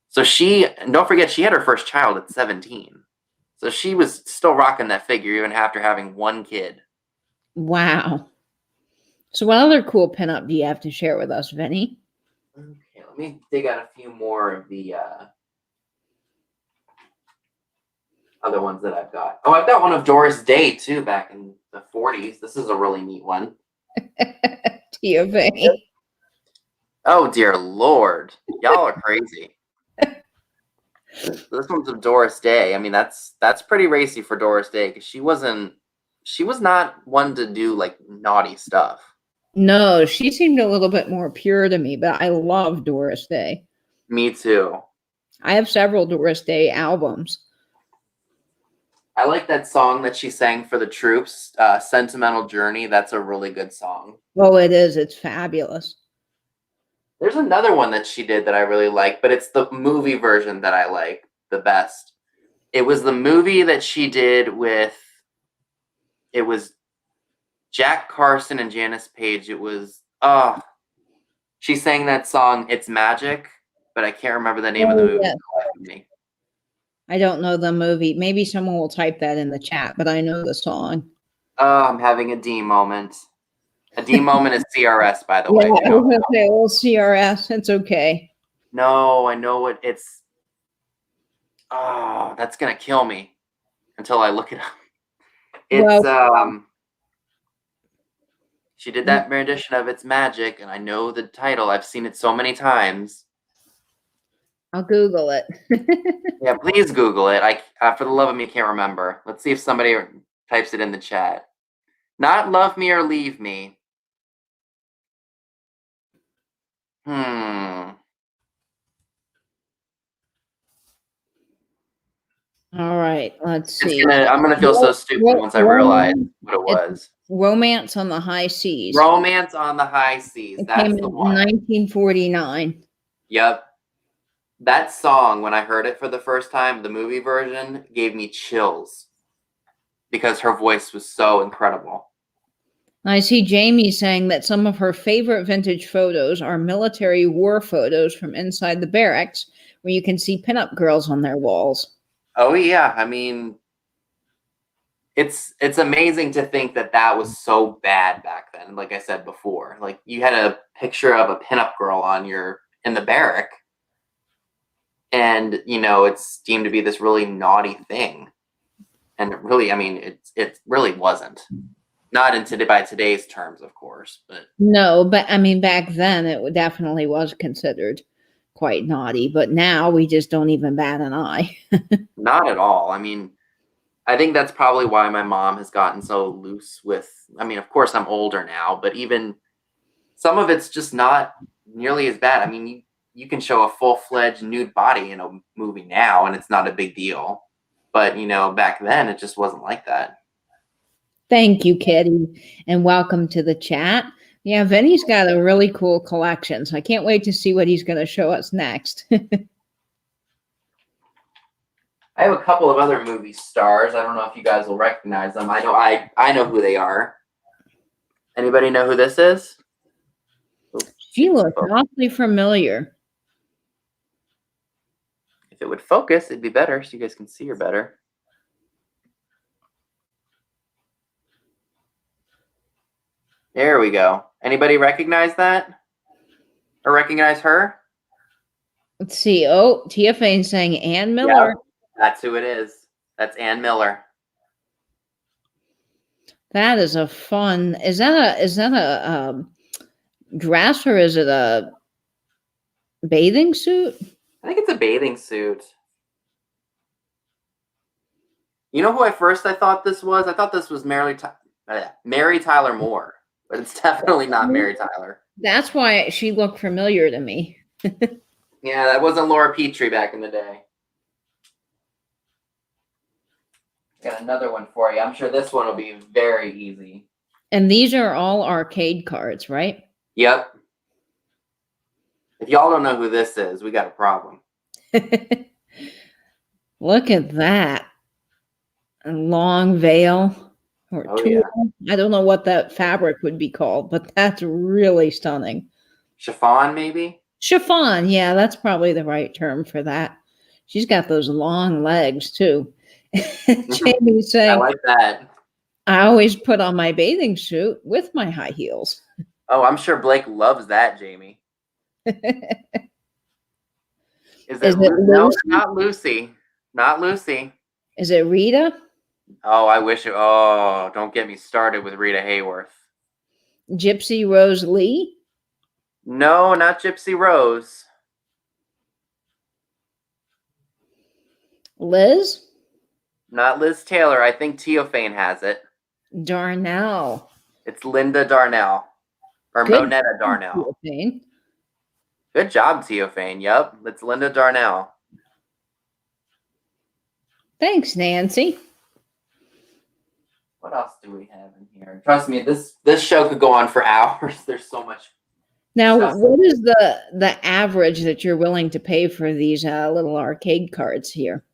So don't forget, she had her first child at 17. So she was still rocking that figure even after having one kid. Wow. So what other cool pinup do you have to share with us, Vinny? Okay, let me dig out a few more of the other ones that I've got. Oh, I've got one of Doris Day, too, back in the 40s. This is a really neat one. Tia Fane. Oh, dear Lord. Y'all are crazy. This one's of Doris Day. I mean, that's pretty racy for Doris Day because she was not one to do like naughty stuff. No, she seemed a little bit more pure to me, but I love Doris Day. Me too. I have several Doris Day albums. I like that song that she sang for the troops, Sentimental Journey. That's a really good song. Oh, it is. It's fabulous. There's another one that she did that I really like, but it's the movie version that I like the best. It was the movie that she did it was Jack Carson and Janice Page. She sang that song, It's Magic, but I can't remember the name of the movie. Yes. I don't know the movie. Maybe someone will type that in the chat, but I know the song. Oh, I'm having a D moment. A D moment is CRS, by the way. Yeah, I was going to say, well, CRS. It's okay. No, I know what it's. Oh, that's going to kill me until I look it up. It's, she did that rendition of It's Magic, and I know the title. I've seen it so many times. I'll Google it. Yeah, please Google it. For the love of me, can't remember. Let's see if somebody types it in the chat. Not Love Me or Leave Me. All right, let's see. I'm gonna feel so stupid once I realize what it was. Romance on the High Seas. Romance on the High Seas. That's the one. 1949. Yep. That song, when I heard it for the first time, the movie version, gave me chills because her voice was so incredible. I see Jamie saying that some of her favorite vintage photos are military war photos from inside the barracks, where you can see pinup girls on their walls. Oh yeah, I mean, it's amazing to think that was so bad back then. Like I said before, like you had a picture of a pinup girl in the barrack, And, you know, it's deemed to be this really naughty thing. And it really, I mean, it really wasn't. Not by today's terms, of course, but No, but I mean, back then it definitely was considered quite naughty, but now we just don't even bat an eye. not at all. I mean, I think that's probably why my mom has gotten so loose with, I mean, of course I'm older now, but even some of it's just not nearly as bad. I mean, you can show a full-fledged nude body in a movie now and it's not a big deal. But, you know, back then it just wasn't like that. Thank you, Kitty, and welcome to the chat. Yeah, Vinny's got a really cool collection, so I can't wait to see what he's going to show us next. I have a couple of other movie stars. I don't know if you guys will recognize them. I know who they are. Anybody know who this is? She looks awfully familiar. If it would focus, it'd be better so you guys can see her better. There we go. Anybody recognize that? Or recognize her? Let's see. Oh, Tia Fane's saying Ann Miller. Yep, that's who it is. That's Ann Miller. That is a fun. Is that a dress or is it a bathing suit? I think it's a bathing suit. You know who I thought this was? I thought this was Mary Tyler Moore, but it's definitely not Mary Tyler. That's why she looked familiar to me. Yeah, that wasn't Laura Petrie back in the day. Got another one for you. I'm sure this one will be very easy. And these are all arcade cards, right? Yep. If y'all don't know who this is, we got a problem. Look at that. A long veil or tulle. Yeah. I don't know what that fabric would be called, but that's really stunning. Chiffon, maybe? Chiffon. Yeah, that's probably the right term for that. She's got those long legs, too. Jamie's saying, I like that. I always put on my bathing suit with my high heels. Oh, I'm sure Blake loves that, Jamie. Is it Lucy? No, not Lucy. Not Lucy. Is it Rita? Oh, I wish it. Oh, don't get me started with Rita Hayworth. Gypsy Rose Lee? No, not Gypsy Rose. Liz? Not Liz Taylor. I think Teofane has it. Darnell. It's Linda Darnell. Or Monetta Darnell. Teofane. Good job, Teofane. Yep, it's Linda Darnell. Thanks, Nancy. What else do we have in here? Trust me, this show could go on for hours. There's so much. Now, what is the average that you're willing to pay for these little arcade cards here?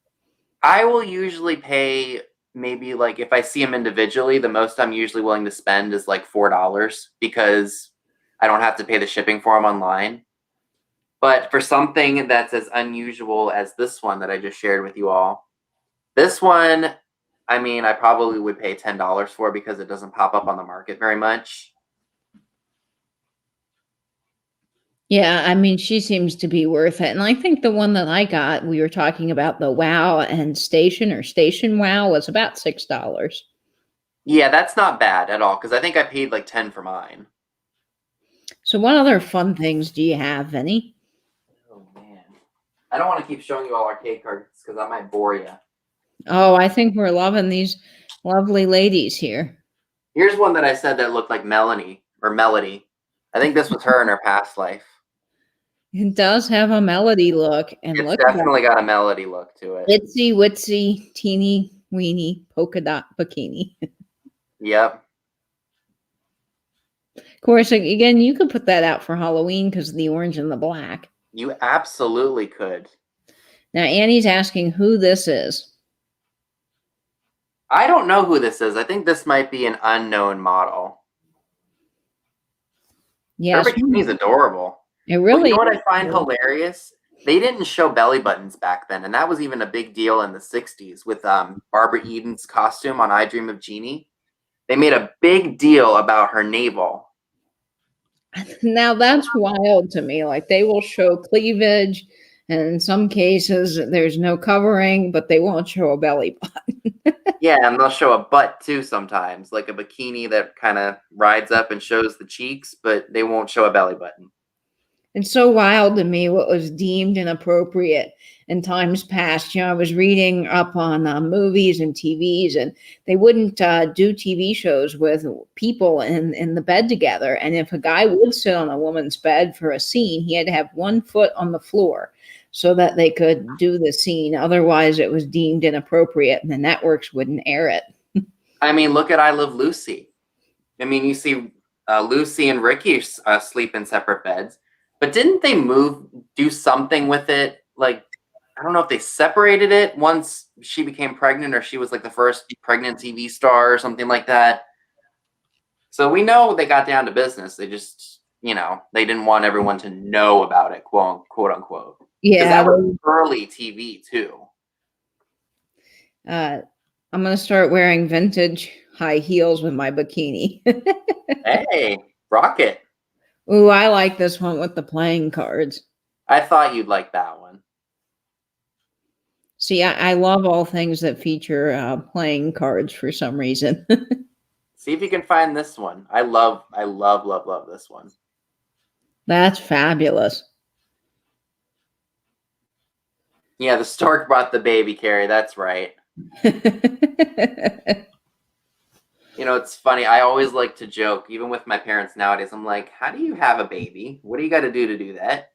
I will usually pay maybe, like, if I see them individually, the most I'm usually willing to spend is like $4 because I don't have to pay the shipping for them online. But for something that's as unusual as this one that I just shared with you all, this one, I mean, I probably would pay $10 for because it doesn't pop up on the market very much. Yeah, I mean, she seems to be worth it. And I think the one that I got, we were talking about the Wow and Station or Station Wow, was about $6. Yeah, that's not bad at all because I think I paid like $10 for mine. So what other fun things do you have, Vinny? Oh, man. I don't want to keep showing you all arcade cards because I might bore you. Oh, I think we're loving these lovely ladies here. Here's one that I said that looked like Melody. I think this was her in her past life. It does have a melody look. And it's definitely got a melody look to it. Itsy witsy, teeny weeny polka dot bikini. Yep. Of course, again, you could put that out for Halloween because of the orange and the black. You absolutely could. Now, Annie's asking who this is. I don't know who this is. I think this might be an unknown model. Yes. Her bikini's adorable. It really you know what I find hilarious? They didn't show belly buttons back then, and that was even a big deal in the 60s with Barbara Eden's costume on I Dream of Jeannie. They made a big deal about her navel. Now, that's wild to me. Like, they will show cleavage And in some cases, there's no covering, but they won't show a belly button. Yeah, and they'll show a butt too sometimes, like a bikini that kind of rides up and shows the cheeks, but they won't show a belly button. It's so wild to me what was deemed inappropriate in times past. I was reading up on movies and TVs, and they wouldn't do TV shows with people in the bed together. And if a guy would sit on a woman's bed for a scene, he had to have 1 foot on the floor so that they could do the scene. Otherwise, it was deemed inappropriate, and the networks wouldn't air it. I mean, look at I Love Lucy. I mean, you see Lucy and Ricky sleep in separate beds, but didn't they do something with it? Like, I don't know if they separated it once she became pregnant, or she was like the first pregnant TV star or something like that. So we know they got down to business. They just, they didn't want everyone to know about it, quote unquote. Yeah, that was early TV too. I'm gonna start wearing vintage high heels with my bikini. Hey, rock it. Ooh, I like this one with the playing cards. I thought you'd like that one. See, I love all things that feature playing cards for some reason. See if you can find this one. I love this one. That's fabulous. Yeah, the stork brought the baby, Carrie. That's right. It's funny. I always like to joke, even with my parents nowadays. I'm like, how do you have a baby? What do you got to do that?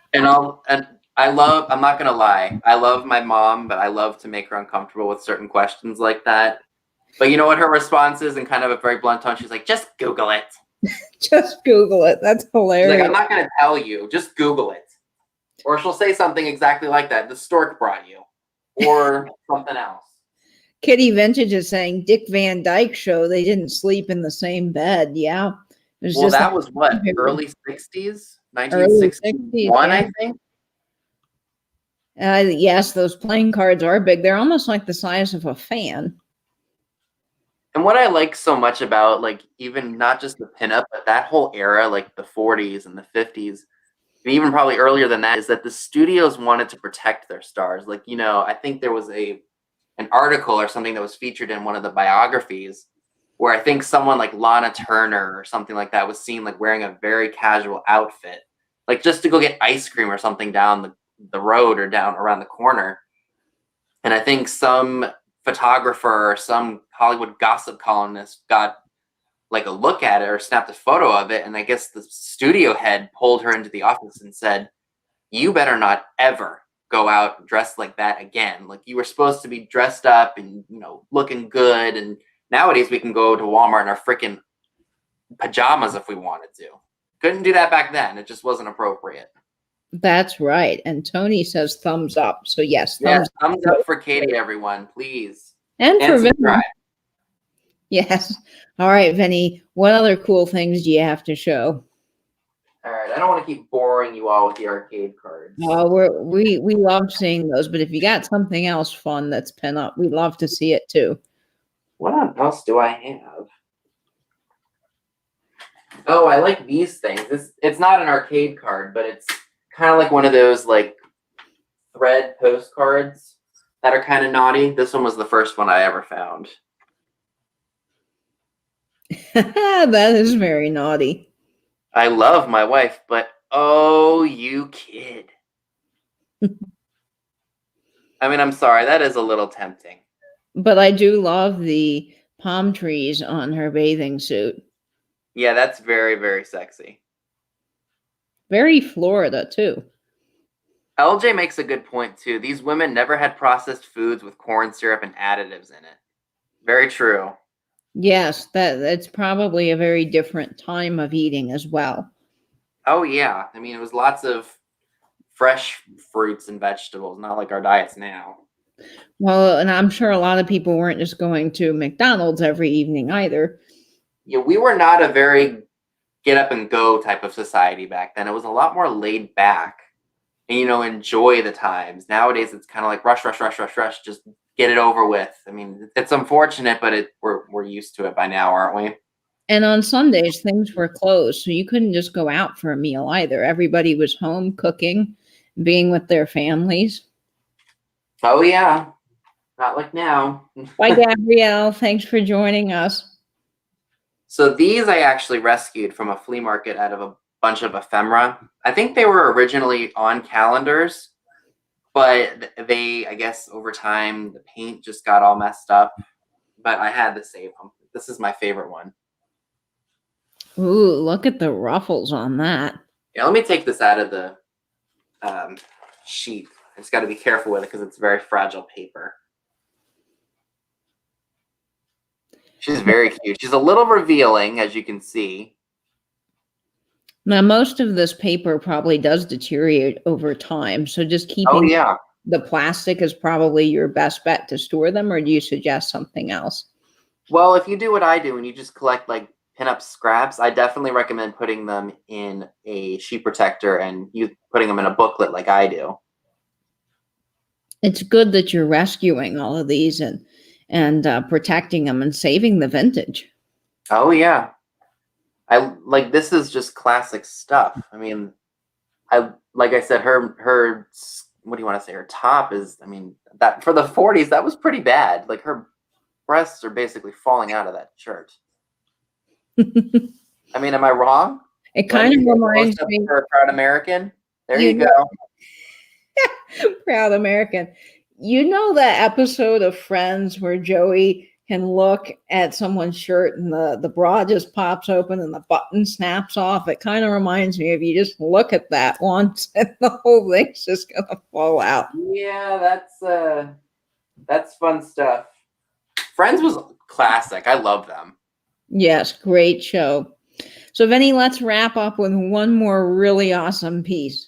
I'm not going to lie. I love my mom, but I love to make her uncomfortable with certain questions like that. But you know what her response is in kind of a very blunt tone? She's like, just Google it. Just Google it. That's hilarious. She's like, I'm not going to tell you. Just Google it. Or she'll say something exactly like that. The stork brought you. Or something else. Kitty Vintage is saying Dick Van Dyke Show. They didn't sleep in the same bed. Yeah. Well, that was what? Early 60s? 1961, I think? Yes, those playing cards are big. They're almost like the size of a fan. And what I like so much about, like, even not just the pinup, but that whole era, like the 40s and the 50s, and even probably earlier than that, is that the studios wanted to protect their stars. Like, I think there was an article or something that was featured in one of the biographies where I think someone like Lana Turner or something like that was seen like wearing a very casual outfit, like just to go get ice cream or something down the road or down around the corner. And I think some photographer or some Hollywood gossip columnist got like a look at it or snapped a photo of it. And I guess the studio head pulled her into the office and said, you better not ever go out dressed like that again. Like, you were supposed to be dressed up and, looking good. And nowadays we can go to Walmart in our freaking pajamas if we wanted to. Couldn't do that back then. It just wasn't appropriate. That's right. And Tony says thumbs up. So yes, thumbs up for Katie, everyone, please. And for subscribe. Vinny. Yes. All right, Vinny. What other cool things do you have to show? All right. I don't want to keep boring you all with the arcade cards. We love seeing those, but if you got something else fun that's pin up, we'd love to see it too. What else do I have? Oh, I like these things. It's not an arcade card, but it's kind of like one of those like thread postcards that are kind of naughty. This one was the first one I ever found. That is very naughty. I love my wife, but oh, you kid. I mean, I'm sorry. That is a little tempting. But I do love the palm trees on her bathing suit. Yeah, that's very, very sexy. Very Florida, too. LJ makes a good point, too. These women never had processed foods with corn syrup and additives in it. Very true. Yes, that's probably a very different time of eating as well. Oh, yeah. I mean, it was lots of fresh fruits and vegetables, not like our diets now. Well, and I'm sure a lot of people weren't just going to McDonald's every evening either. Yeah, we were not a very get up and go type of society back then. It was a lot more laid back and, enjoy the times. Nowadays, it's kind of like rush, just get it over with. I mean, it's unfortunate, but we're used to it by now, aren't we? And on Sundays, things were closed, so you couldn't just go out for a meal either. Everybody was home cooking, being with their families. Oh, yeah. Not like now. Bye, Gabrielle. Thanks for joining us. So these I actually rescued from a flea market out of a bunch of ephemera. I think they were originally on calendars, but they, I guess, over time, the paint just got all messed up. But I had to save them. This is my favorite one. Ooh, look at the ruffles on that. Yeah, let me take this out of the sheet. I just got to be careful with it because it's very fragile paper. She's very cute. She's a little revealing, as you can see. Now, most of this paper probably does deteriorate over time. So just keeping the plastic is probably your best bet to store them, or do you suggest something else? Well, if you do what I do and you just collect like pinup scraps, I definitely recommend putting them in a sheet protector and you putting them in a booklet like I do. It's good that you're rescuing all of these and protecting them and saving the vintage. Oh yeah. I like this is just classic stuff. I mean, like I said, her what do you want to say? Her top is, I mean, that for the 40s, that was pretty bad. Like her breasts are basically falling out of that shirt. I mean, am I wrong? It kind of reminds me for a proud American. There you go. Proud American. You know that episode of Friends where Joey can look at someone's shirt and the bra just pops open and the button snaps off? It kind of reminds me of, you just look at that once and the whole thing's just gonna fall out. Yeah, that's fun stuff. Friends was classic. I love them. Yes, great show. So Vinny, let's wrap up with one more really awesome piece.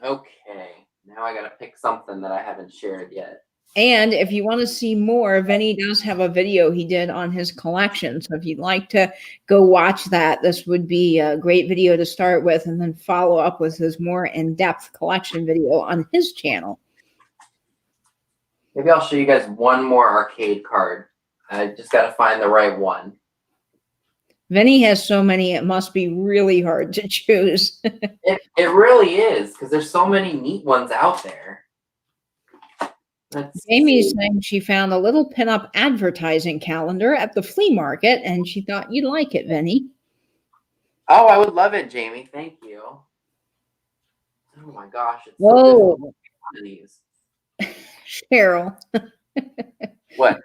Okay. Now I gotta pick something that I haven't shared yet. And if you want to see more, Vinny does have a video he did on his collection. So if you'd like to go watch that, this would be a great video to start with, and then follow up with his more in-depth collection video on his channel. Maybe I'll show you guys one more arcade card. I just got to find the right one. Vinny has so many, it must be really hard to choose. It really is, because there's so many neat ones out there. Amy's saying she found a little pinup advertising calendar at the flea market, and she thought you'd like it, Vinny. Oh, I would love it, Jamie. Thank you. Oh my gosh. It's whoa. So these. Cheryl. What?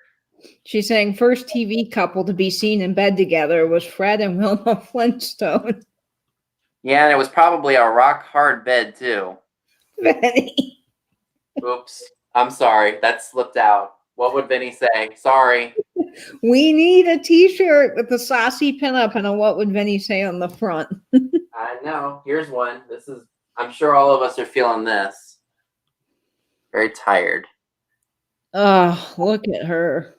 She's saying first TV couple to be seen in bed together was Fred and Wilma Flintstone. Yeah, and it was probably a rock hard bed too. Vinny. Oops. I'm sorry. That slipped out. What would Vinny say? Sorry. We need a t-shirt with the saucy pinup and a what would Vinny say on the front. I know. Here's one. This is, I'm sure all of us are feeling this. Very tired. Oh, look at her.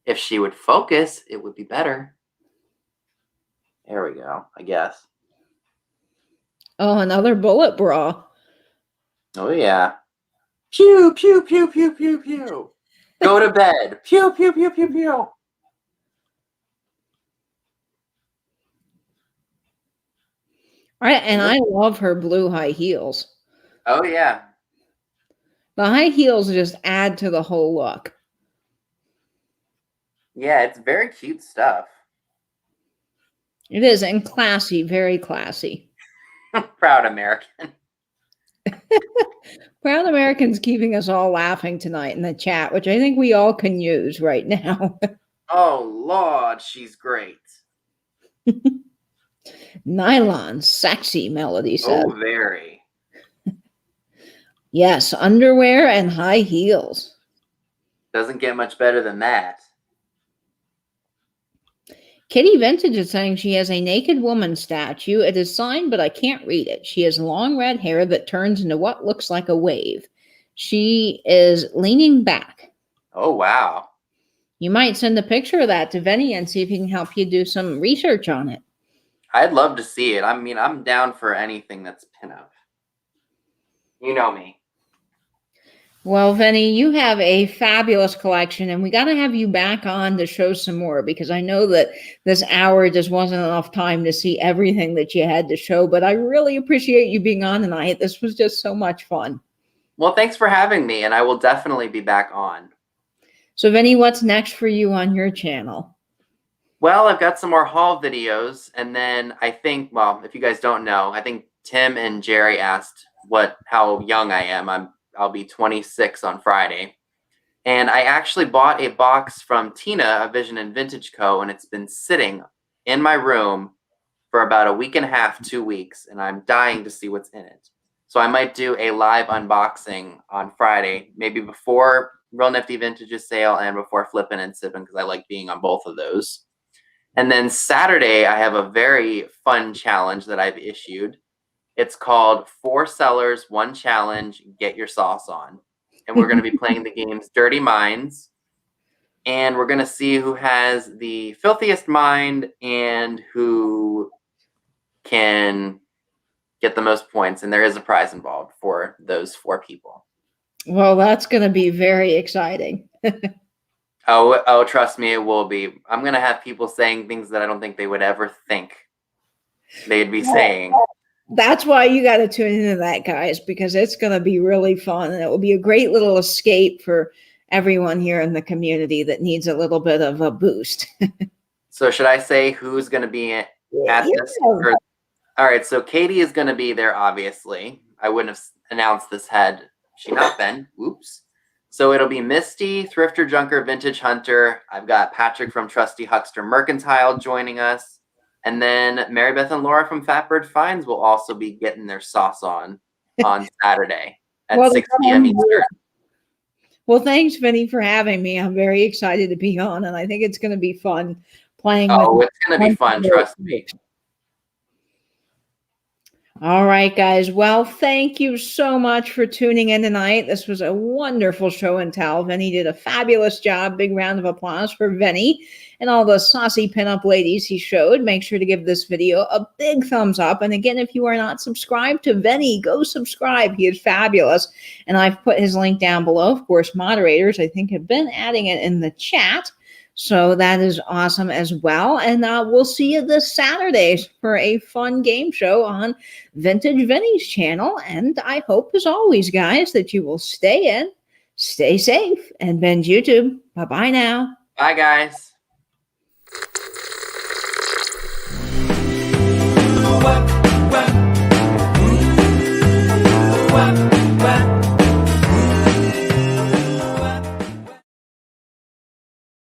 If she would focus, it would be better. There we go, I guess. Oh, another bullet bra. Oh, yeah. Pew, pew, pew, pew, pew, pew. Go to bed. Pew, pew, pew, pew, pew. All right, and I love her blue high heels. Oh, yeah. The high heels just add to the whole look. Yeah, it's very cute stuff. It is, and classy, very classy. Proud American. Proud American's keeping us all laughing tonight in the chat, which I think we all can use right now. Oh, Lord, she's great. Nylon, sexy, Melody said. Oh, very. Yes, underwear and high heels. Doesn't get much better than that. Kitty Vintage is saying she has a naked woman statue. It is signed, but I can't read it. She has long red hair that turns into what looks like a wave. She is leaning back. Oh, wow. You might send a picture of that to Vinny and see if he can help you do some research on it. I'd love to see it. I mean, I'm down for anything that's pinup. You know me. Well, Vinny, you have a fabulous collection, and we got to have you back on to show some more because I know that this hour just wasn't enough time to see everything that you had to show. But I really appreciate you being on tonight. This was just so much fun. Well, thanks for having me, and I will definitely be back on. So, Vinny, what's next for you on your channel? Well, I've got some more haul videos, and then I think, well, if you guys don't know, I think Tim and Jerry asked how young I am. I'll be 26 on Friday. And I actually bought a box from Tina, a Vision and Vintage Co., and it's been sitting in my room for about a week and a half, 2 weeks, and I'm dying to see what's in it. So I might do a live unboxing on Friday, maybe before Real Nifty Vintage's sale and before Flippin' and Sippin', because I like being on both of those. And then Saturday, I have a very fun challenge that I've issued. It's called 4 Sellers, 1 Challenge, Get Your Sauce On. And we're going to be playing the games Dirty Minds. And we're going to see who has the filthiest mind and who can get the most points. And there is a prize involved for those 4 people. Well, that's going to be very exciting. Oh, trust me, it will be. I'm going to have people saying things that I don't think they would ever think they'd be saying. That's why you got to tune into that, guys, because it's going to be really fun. And it will be a great little escape for everyone here in the community that needs a little bit of a boost. So should I say who's going to be at this? Or, all right, so Katie is going to be there, obviously. I wouldn't have announced this had she not been. Oops. So it'll be Misty, Thrifter Junker, Vintage Hunter. I've got Patrick from Trusty Huckster Mercantile joining us. And then Mary Beth and Laura from Fatbird Finds will also be getting their sauce on Saturday at 6 p.m. Eastern. Well, thanks, Vinny, for having me. I'm very excited to be on, and I think it's going to be fun playing. Oh, it's going to be fun, trust me. All right, guys. Well, thank you so much for tuning in tonight. This was a wonderful show and tell. Vinny did a fabulous job. Big round of applause for Vinny and all the saucy pinup ladies he showed. Make sure to give this video a big thumbs up. And again, if you are not subscribed to Vinny, go subscribe. He is fabulous. And I've put his link down below. Of course, moderators, I think, have been adding it in the chat. So that is awesome as well. And we'll see you this Saturday for a fun game show on Vintage Vinny's channel. And I hope, as always, guys, that you will stay in, stay safe, and binge YouTube. Bye-bye now. Bye, guys.